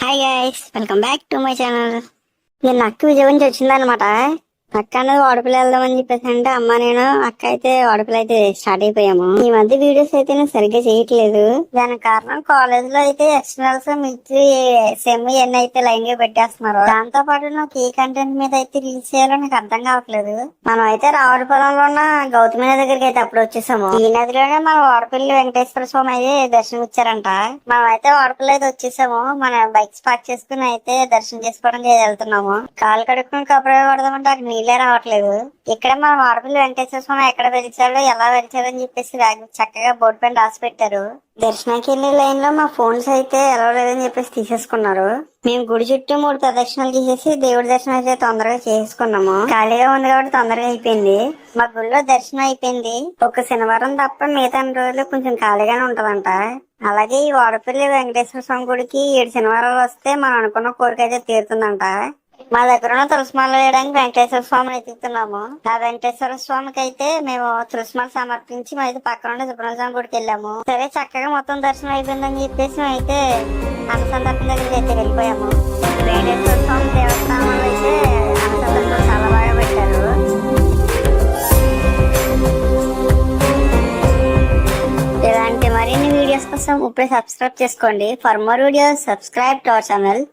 Hi guys, welcome back to my channel. నేను అక్క విజయవాడ నుంచి వచ్చిందనమాట. అక్క అన్నది వాడపల్లి వెళ్దామని చెప్పేసి అంటే అమ్మ నేను అక్క అయితే వాడపల్లి అయితే స్టార్ట్ అయిపోయాము. ఈ మధ్య వీడియోస్ అయితే నేను సరిగ్గా చేయట్లేదు. దానికి కారణం కాలేజ్ లో అయితే ఎక్స్టర్నల్స్ మిలిటరీ సెమ్ ఇవన్నీ అయితే లైన్ గా పెట్టేస్తున్నారు. దాంతో పాటు నాకు ఏ కంటెంట్ మీద అయితే రిలీజ్ చేయాలో నాకు అర్థం కావట్లేదు. మనం అయితే రావులపొలంలో ఉన్న గౌతమి నది దగ్గరికి అయితే అప్పుడు వచ్చేసాము. ఈ నదిలోనే మన వాడపల్లి వెంకటేశ్వర స్వామి అయితే దర్శనం ఇచ్చారంట. మనం అయితే వాడపల్లి అయితే వచ్చేసాము. మన బైక్స్ పార్క్ చేసుకుని అయితే దర్శనం చేసుకోవడానికి వెళ్తున్నాము. కాలు కడుక్కుని కబురే పడదామంటే అక్కడ నీళ్ళే రావట్లేదు. ఇక్కడ మన వాడపల్లి వెంకటేశ్వర స్వామి ఎక్కడ వెలిచాడో ఎలా వెలిచాడో అని చెప్పేసి చక్కగా బోర్డు పైన రాసి పెట్టారు. దర్శనానికి వెళ్ళే లైన్ లో మా ఫోన్స్ అయితే ఎలా లేదని చెప్పేసి తీసేసుకున్నారు. మేము గుడి చుట్టూ 3 ప్రదక్షిణాలు చేసేసి దేవుడి దర్శనం అయితే తొందరగా చేసుకున్నాము. ఖాళీగా ఉంది కాబట్టి తొందరగా అయిపోయింది. మా గుడిలో దర్శనం అయిపోయింది. ఒక శనివారం తప్ప మిగతా రోజులు కొంచెం ఖాళీగానే ఉంటదంట. అలాగే ఈ వాడపల్లి వెంకటేశ్వర స్వామి గుడికి 7 శనివారాలు వస్తే మనం అనుకున్న కోరిక అయితే తీరుతుందంట. మా దగ్గర ఉన్న తులసిమాల వేయడానికి వెంకటేశ్వర స్వామిని ఎత్తుకుతున్నాము. ఆ వెంకటేశ్వర స్వామికి అయితే మేము తులసిమాల సమర్పించి మేము అయితే పక్కన ఉండే సుబ్రహ్మణ్య స్వామి గుడికి వెళ్ళాము. సరే చక్కగా మొత్తం దర్శనం అయిపోయిందని చెప్పేసి మేము అయితే అన్నసందర్భం దగ్గరికి అయితే వెళ్ళిపోయాము. వెంకటేశ్వర స్వామి దేవస్థానంలో అయితే అన్నసందర్భం చాలా బాగా పెట్టారు. ఇలాంటి మరిన్ని వీడియోస్ కోసం ఇప్పుడే సబ్స్క్రైబ్ చేసుకోండి. For more videos subscribe to our channel.